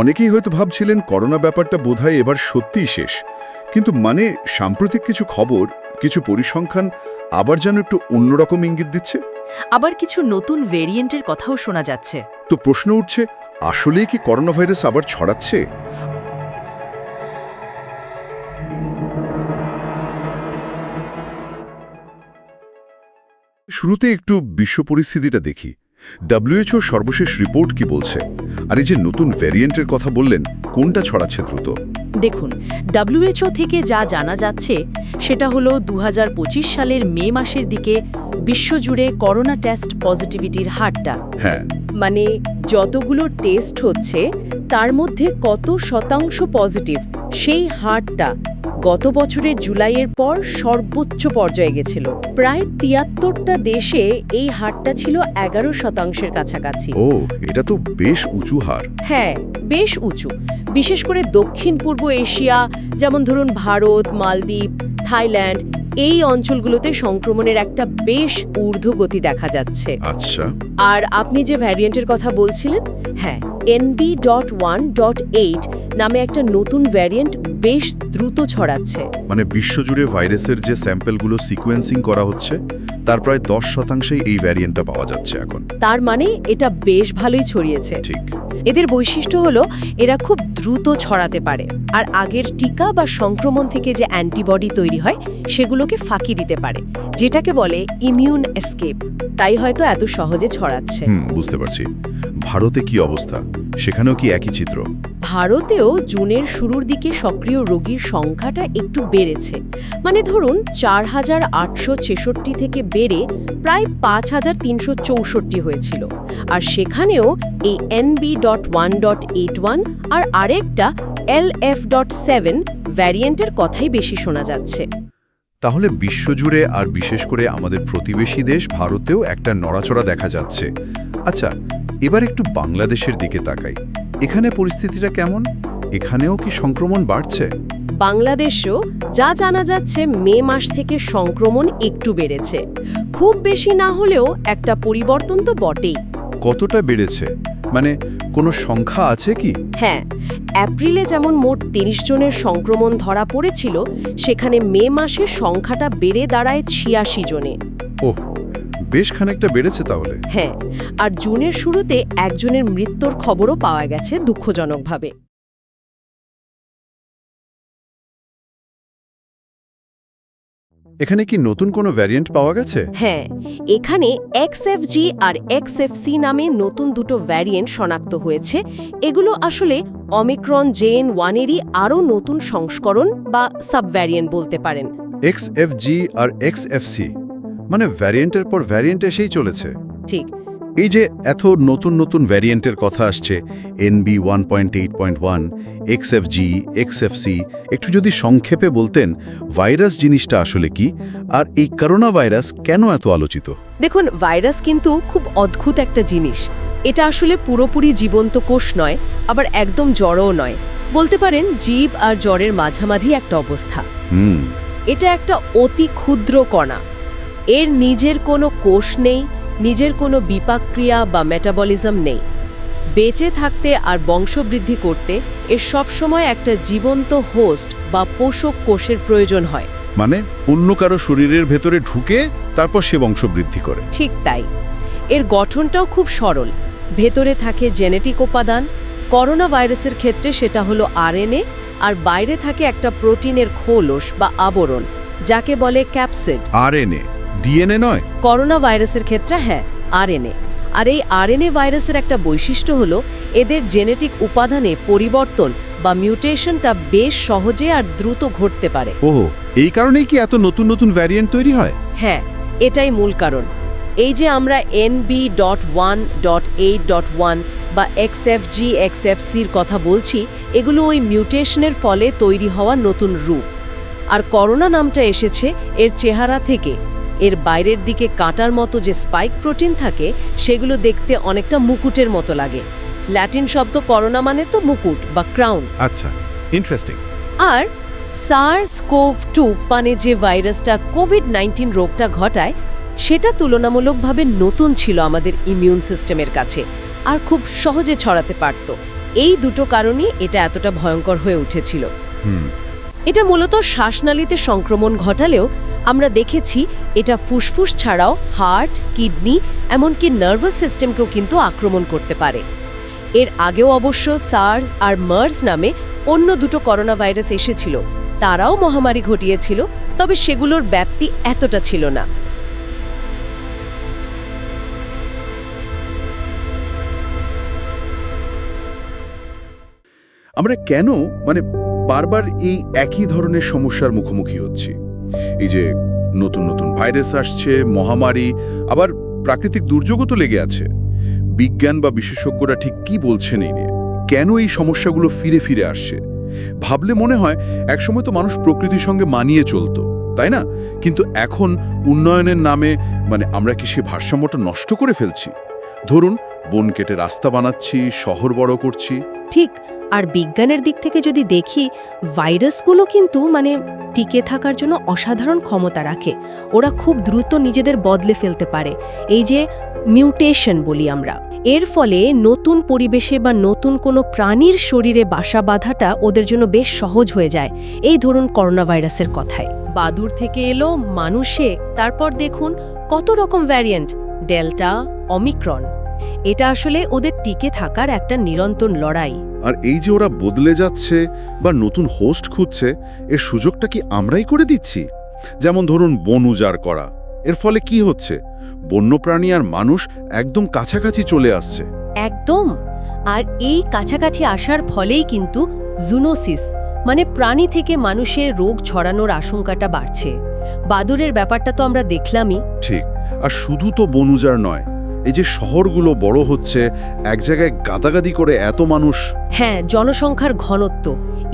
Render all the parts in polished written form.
অনেকেই হয়তো ভাবছিলেন করোনা ব্যাপারটা বোধহয় এবার সত্যিই শেষ, কিন্তু মানে সাম্প্রতিক কিছু খবর, কিছু পরিসংখ্যান আবার যেন একটু অন্যরকম ইঙ্গিত দিচ্ছে। আবার কিছু নতুন ভেরিয়েন্টের কথাও শোনা যাচ্ছে। তো প্রশ্ন উঠছে, আসলেই কি করোনা ভাইরাস আবার ছড়াচ্ছে? শুরুতে একটু বিশ্ব পরিস্থিতিটা দেখি। WHO সর্বশেষ রিপোর্ট কি বলছে? আর এই যে নতুন ভ্যারিয়েন্টের কথা বললেন, কোনটা ছড়াচ্ছে দ্রুত? দেখুন, WHO থেকে যা জানা যাচ্ছে সেটা হলো 2025 সালের মে মাসের দিকে বিশ্বজুড়ে করোনা টেস্ট পজিটিভিটির হারটা, হ্যাঁ, মানে যতগুলো টেস্ট হচ্ছে তার মধ্যে কত শতাংশ পজিটিভ, সেই হারটা গত বছরের জুলাইয়ের পর সর্বোচ্চ পর্যায়ে গেছিল। প্রায় 73টা দেশে এই হারটা ছিল 11% কাছাকাছি। ও, এটা তো বেশ উঁচু হার। হ্যাঁ, বেশ উঁচু। বিশেষ করে দক্ষিণ পূর্ব এশিয়া, যেমন ধরুন ভারত, মালদ্বীপ, থাইল্যান্ড, এই অঞ্চলগুলোতে সংক্রমণের একটা বেশ ঊর্ধ্বগতি দেখা যাচ্ছে। আচ্ছা, আর আপনি যে ভ্যারিয়েন্টের কথা বলছিলেন, হ্যাঁ, NB.1.8 নামে একটা নতুন ভ্যারিয়েন্ট বেশ দ্রুত ছড়াচ্ছে। মানে বিশ্বজুড়ে ভাইরাসের যে স্যাম্পলগুলো সিকোয়েন্সিং করা হচ্ছে তার প্রায় 10%ই এই ভ্যারিয়েন্টটা পাওয়া যাচ্ছে এখন। তার মানে এটা বেশ ভালোই ছড়িয়েছে। ঠিক। এদের বৈশিষ্ট্য হলো এরা খুব দ্রুত ছড়াতে পারে, আর আগের টিকা বা সংক্রমণ থেকে যে অ্যান্টিবডি তৈরি হয় সেগুলোকে ফাঁকি দিতে পারে, যেটাকে বলে ইমিউন এসকেপ। তাই হয়তো এত সহজে ছড়াচ্ছে। বুঝতে পারছি। ভারতে কি অবস্থা? সেখানেও কি একই চিত্র? ভারতেও জুনের শুরুর দিকে সক্রিয় রোগীর সংখ্যাটা একটু বেড়েছে। মানে ধরুন 4,866 থেকে বেড়ে প্রায় 5,364 হয়েছিল। আর সেখানেও এই NB.1.81 আর আরেকটা LF.7 ভ্যারিয়েন্টের কথাই বেশি শোনা যাচ্ছে। তাহলে বিশ্বজুড়ে আর বিশেষ করে আমাদের প্রতিবেশী দেশ ভারতেও একটা নড়াচড়া দেখা যাচ্ছে। আচ্ছা, এবার একটু বাংলাদেশের দিকে তাকাই। এখানে পরিস্থিতিটা কেমন? এখানেও কি সংক্রমণ বাড়ছে? বাংলাদেশেও যা জানা যাচ্ছে মে মাস থেকে সংক্রমণ একটু বেড়েছে। খুব বেশি না হলেও একটা পরিবর্তন তো বটেই। কতটা বেড়েছে? মানে কোনো সংখ্যা আছে কি? হ্যাঁ, এপ্রিলে যেমন মোট 30 জনের সংক্রমণ ধরা পড়েছিল, সেখানে মে মাসে সংখ্যাটা বেড়ে দাঁড়ায় 86 জনে। ওহ, বেশ খানিকটা বেড়েছে তাহলে। হ্যাঁ, আর জুনের শুরুতে একজনের মৃত্যুর খবরও পাওয়া গেছে দুঃখজনকভাবে। এখানে কি নতুন কোনো ভ্যারিয়েন্ট পাওয়া গেছে? হ্যাঁ, এখানে XFG আর XFC নামে নতুন দুটো ভ্যারিয়েন্ট শনাক্ত হয়েছে। এগুলো আসলে ওমিক্রন JN.1-এরই আরও নতুন সংস্করণ বা সাবভ্যারিয়েন্ট বলতে পারেন। XFG আর XFC মানে ভ্যারিয়েন্টের পর ভ্যারিয়েন্ট এসেই চলেছে। ঠিক। এই যে এত নতুন নতুন ভ্যারিয়েন্টের কথা আসছে, NB.1.8.1, XFG, XFC, একটু যদি সংক্ষেপে বলতেন ভাইরাস জিনিসটা আসলে কি, আর এই করোনা ভাইরাস কেন এত আলোচিত? দেখুন, ভাইরাস কিন্তু খুব অদ্ভুত একটা জিনিস। এটা আসলে পুরোপুরি জীবন্ত কোষ নয়, আবার একদম জড়ও নয়। বলতে পারেন জীব আর জ্বরের মাঝামাঝি একটা অবস্থা। এটা একটা অতি ক্ষুদ্র কণা। এর নিজের কোনো কোষ নেই, নিজের কোনো বিপাকক্রিয়া বা মেটাবলিজম নেই। বেঁচে থাকতে আর বংশবৃদ্ধি করতে এর সবসময় একটা জীবন্ত হোস্ট বা পোষক কোষের প্রয়োজন হয়। মানে অন্য কারো শরীরের ভেতরে ঢুকে তারপর সে বংশবৃদ্ধি করে। ঠিক তাই। এর গঠনটাও খুব সরল। ভেতরে থাকে জেনেটিক উপাদান। করোনা ভাইরাসের ক্ষেত্রে সেটা হলো RNA, আর বাইরে থাকে একটা প্রোটিনের খোলস বা আবরণ, যাকে বলে ক্যাপসিড। RNA, DNA নয়? করোনা ভাইরাসের ক্ষেত্রে হ্যাঁ, RNA। আর এই RNA ভাইরাসের একটা বৈশিষ্ট্য হলো এদের জেনেটিক উপাদানে পরিবর্তন বা মিউটেশনটা বেশ সহজে আর দ্রুত ঘটতে পারে। ওহ, এই কারণেই কি এত নতুন নতুন ভ্যারিয়েন্ট তৈরি হয়? হ্যাঁ, এটাই মূল কারণ। এই যে আমরা NB.1.8.1 বা XFG, XFCর কথা বলছি, এগুলো ওই মিউটেশনের ফলে তৈরি হওয়া নতুন রূপ। আর করোনা নামটা এসেছে এর চেহারা থেকে। এর বাইরের দিকে কাঁটার মতো যে স্পাইক প্রোটিন থাকে, সেগুলো দেখতে অনেকটা মুকুটের মতো লাগে। ল্যাটিন শব্দ করোনা মানে তো মুকুট বা ক্রাউন। আচ্ছা, ইন্টারেস্টিং। আর SARS-CoV-2 মানে যে ভাইরাসটা কোভিড-19 রোগটা ঘটায়, সেটা তুলনামূলকভাবে নতুন ছিল আমাদের ইমিউন সিস্টেমের কাছে, আর খুব সহজে ছড়াতে পারত। এই দুটো কারণেই এটা এতটা ভয়ঙ্কর হয়ে উঠেছিল। হুম। এটা মূলত শ্বাসনালীতে সংক্রমণ ঘটালেও আমরা দেখেছি এটা ফুসফুস ছাড়াও হার্ট, কিডনি, এমনকি নার্ভাস সিস্টেমকেও কিন্তু আক্রমণ করতে পারে। এর আগেও অবশ্য সার্স আর মার্স নামে অন্য দুটো করোনা ভাইরাস এসেছিল, তারাও মহামারী ঘটিয়েছিল, তবে সেগুলোর ব্যাপ্তি এতটা ছিল না। আমরা কেন বারবার এই একই ধরনের সমস্যার মুখোমুখি হচ্ছি? এই যে নতুন নতুন ভাইরাস আসছে, মহামারী, আবার প্রাকৃতিক দুর্যোগও তো লেগে আছে। বিজ্ঞান বা বিশেষজ্ঞরা ঠিক কি বলছেন এই নিয়ে? কেন এই সমস্যাগুলো ফিরে ফিরে আসছে? ভাবলে মনে হয় একসময় তো মানুষ প্রকৃতির সঙ্গে মানিয়ে চলতো, তাই না? কিন্তু এখন উন্নয়নের নামে আমরা কি সে ভারসাম্যটা নষ্ট করে ফেলছি? ধরুন, বন কেটে রাস্তা বানাচ্ছি, শহর বড় করছি। ঠিক। আর বিজ্ঞানের দিক থেকে যদি দেখি, ভাইরাসগুলো কিন্তু টিকে থাকার জন্য অসাধারণ ক্ষমতা রাখে। ওরা খুব দ্রুত নিজেদের বদলে ফেলতে পারে, এই যে মিউটেশন বলি আমরা। এর ফলে নতুন পরিবেশে বা নতুন কোনো প্রাণীর শরীরে বাসা বাঁধাটা ওদের জন্য বেশ সহজ হয়ে যায়। এই ধরুন করোনা ভাইরাসের কথায়, বাদুড় থেকে এলো মানুষে, তারপর দেখুন কত রকম ভ্যারিয়েন্ট, ডেল্টা, অমিক্রন। এটা আসলে ওদের টিকে থাকার একটা নিরন্তর লড়াই। আর এই যে ওরা বদলে যাচ্ছে বা নতুন হোস্ট খুঁজছে, এর সুযোগটা কি আমরাই করে দিচ্ছি? যেমন ধরুন বন উজাড় করা, এর ফলে কি হচ্ছে? বন্যপ্রাণী আর মানুষ একদম কাছাকাছি চলে আসছে। একদম। আর এই কাছাকাছি আসার ফলেই কিন্তু জুনোসিস প্রাণী থেকে মানুষের রোগ ছড়ানোর আশঙ্কাটা বাড়ছে। বাদুড়ের ব্যাপারটা তো আমরা দেখলামই। ঠিক। আর শুধু তো বন উজাড় নয়, এই যে শহরগুলো বড় হচ্ছে, এক জায়গায় গাদাগাদি করে এত মানুষ। হ্যাঁ, জনসংখ্যার ঘনত্ব,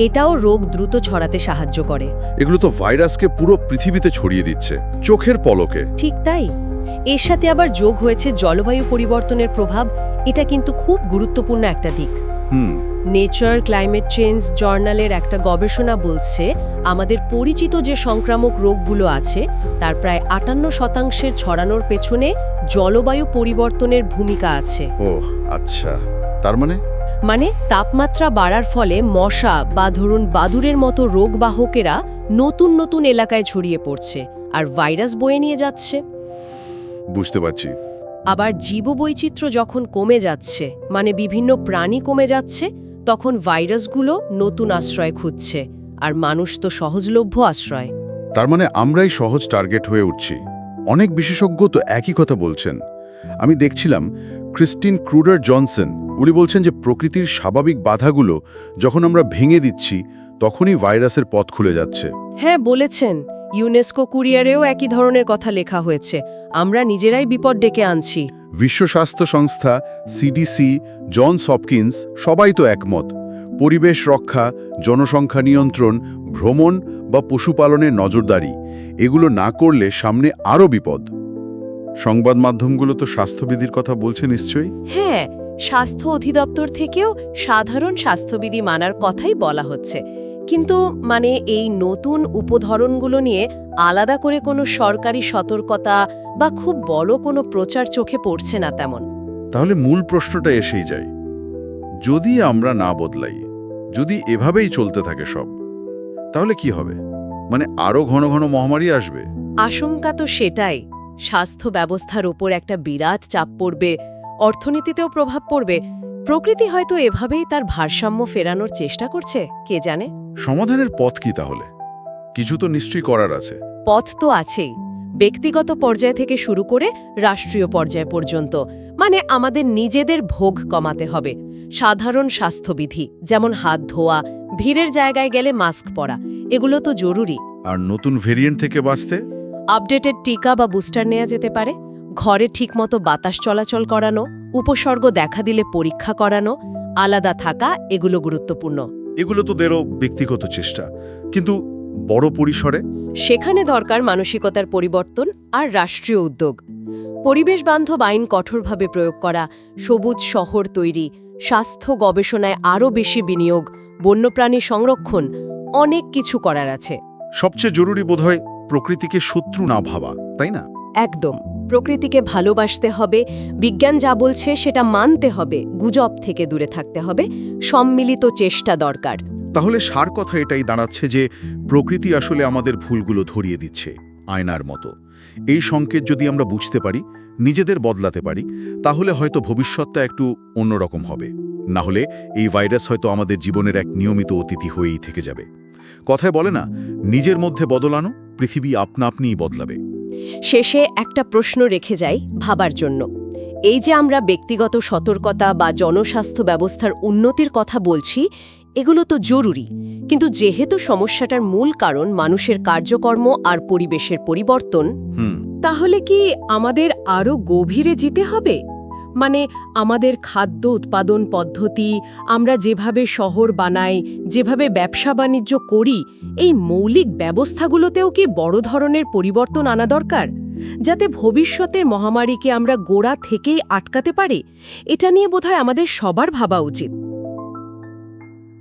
এটাও রোগ দ্রুত ছড়াতে সাহায্য করে। এগুলো তো ভাইরাসকে পুরো পৃথিবীতে ছড়িয়ে দিচ্ছে চোখের পলকে। ঠিক তাই। এর সাথে আবার যোগ হয়েছে জলবায়ু পরিবর্তনের প্রভাব। এটা কিন্তু খুব গুরুত্বপূর্ণ একটা দিক। নেচার ক্লাইমেট চেঞ্জ জার্নালের একটা গবেষণা বলছে, আমাদের পরিচিত যে সংক্রামক রোগগুলো আছে তার প্রায় ৫৮% ছড়ানোর পেছনে জলবায়ু পরিবর্তনের ভূমিকা আছে। ও আচ্ছা, তার তাপমাত্রা বাড়ার ফলে মশা বা ধরুন বাদুড়ের মতো রোগবাহকেরা নতুন নতুন এলাকায় ছড়িয়ে পড়ছে আর ভাইরাস বয়ে নিয়ে যাচ্ছে। বুঝতে পারছি। আবার জীববৈচিত্র্য যখন কমে যাচ্ছে, বিভিন্ন প্রাণী কমে যাচ্ছে, তখন ভাইরাসগুলো নতুন আশ্রয় খুঁজছে, আর মানুষ তো সহজলভ্য আশ্রয়। তার আমরাই সহজ টার্গেট হয়ে উঠছি। অনেক বিশেষজ্ঞ তো একই কথা বলছেন। আমি দেখছিলাম ক্রিস্টিন ক্রুডার জনসন, উনি বলছেন যে প্রকৃতির স্বাভাবিক বাধাগুলো যখন আমরা ভেঙে দিচ্ছি, তখনই ভাইরাসের পথ খুলে যাচ্ছে। হ্যাঁ, বলেছেন। ইউনেস্কো কুরিয়ারেও একই ধরনের কথা লেখা হয়েছে, আমরা নিজেরাই বিপদ ডেকে আনছি। বিশ্ব স্বাস্থ্য সংস্থা, সিডিসি, জনস হপকিন্স সবাই তো একমত। পরিবেশ রক্ষা, জনসংখ্যা নিয়ন্ত্রণ, ভ্রমণ বা পশুপালনের নজরদারি, এগুলো না করলে সামনে আরও বিপদ। সংবাদ মাধ্যমগুলো তো স্বাস্থ্যবিধির কথা বলছে নিশ্চয়ই। হ্যাঁ, স্বাস্থ্য অধিদপ্তর থেকেও সাধারণ স্বাস্থ্যবিধি মানার কথাই বলা হচ্ছে, কিন্তু এই নতুন উপধরনগুলো নিয়ে আলাদা করে কোনো সরকারি সতর্কতা বা খুব বড় কোনো প্রচার চোখে পড়ছে না তেমন। তাহলে মূল প্রশ্নটা এসেই যায়, যদি আমরা না বদলাই, যদি এভাবেই চলতে থাকে সব, তাহলে কি হবে? আরো ঘন ঘন মহামারী আসবে। আশঙ্কা তো সেটাই। স্বাস্থ্য ব্যবস্থার উপর একটা বিরাট চাপ পড়বে, অর্থনীতিতেও প্রভাব পড়বে। প্রকৃতি হয়তো এভাবেই তার ভারসাম্য ফেরানোর চেষ্টা করছে, কে জানে। সমাধানের পথ কি তাহলে? কিছু তো নিশ্চয়ই করার আছে। পথ তো আছেই, ব্যক্তিগত পর্যায় থেকে শুরু করে রাষ্ট্রীয় পর্যায় পর্যন্ত। আমাদের নিজেদের ভোগ কমাতে হবে। সাধারণ স্বাস্থ্যবিধি, যেমন হাত ধোয়া, ভিড়ের জায়গায় গেলে মাস্ক পরা, এগুলো তো জরুরি। আর নতুন ভেরিয়েন্ট থেকে বাঁচতে আপডেটেড টিকা বা বুস্টার নেওয়া যেতে পারে। ঘরে ঠিকমতো বাতাস চলাচল করানো, উপসর্গ দেখা দিলে পরীক্ষা করানো, আলাদা থাকা, এগুলো গুরুত্বপূর্ণ। এগুলো তো দেরও ব্যক্তিগত চেষ্টা, কিন্তু বড় পরিসরে সেখানে দরকার মানসিকতার পরিবর্তন আর রাষ্ট্রীয় উদ্যোগ। পরিবেশ বান্ধব আইন কঠোরভাবে প্রয়োগ করা, সবুজ শহর তৈরি, স্বাস্থ্য গবেষণায় আরও বেশি বিনিয়োগ, বন্যপ্রাণী সংরক্ষণ, অনেক কিছু করার আছে। সবচেয়ে জরুরি বোধহয় প্রকৃতিকে শত্রু না ভাবা, তাই না? একদম। প্রকৃতিকে ভালোবাসতে হবে, বিজ্ঞান যা বলছে সেটা মানতে হবে, গুজব থেকে দূরে থাকতে হবে, সম্মিলিত চেষ্টা দরকার। তাহলে সার কথা এটাই দাঁড়াচ্ছে যে প্রকৃতি আসলে আমাদের ভুলগুলো ধরিয়ে দিচ্ছে আয়নার মতো। এই সংকেত যদি আমরা বুঝতে পারি, নিজেদের বদলাতে পারি, তাহলে হয়তো ভবিষ্যৎটা একটু অন্যরকম হবে। না হলে এই ভাইরাস হয়তো আমাদের জীবনের এক নিয়মিত অতিথি হয়েই থেকে যাবে। কথায় বলে না, নিজের মধ্যে বদলানো, পৃথিবী আপনা আপনিই বদলাবে। শেষে একটা প্রশ্ন রেখে যাই ভাবার জন্য। এই যে আমরা ব্যক্তিগত সতর্কতা বা জনস্বাস্থ্য ব্যবস্থার উন্নতির কথা বলছি, এগুলো তো জরুরি, কিন্তু যেহেতু সমস্যাটার মূল কারণ মানুষের কার্যকর্ম আর পরিবেশের পরিবর্তন, তাহলে কি আমাদের আরও গভীরে যেতে হবে? মানে আমাদের খাদ্য উৎপাদন পদ্ধতি, আমরা যেভাবে শহর বানাই, যেভাবে ব্যবসা বাণিজ্য করি, এই মৌলিক ব্যবস্থাগুলোতেও কি বড় ধরনের পরিবর্তন আনা দরকার, যাতে ভবিষ্যতের মহামারীকে আমরা গোড়া থেকেই আটকাতে পারি? এটা নিয়ে বোধহয় আমাদের সবার ভাবা উচিত।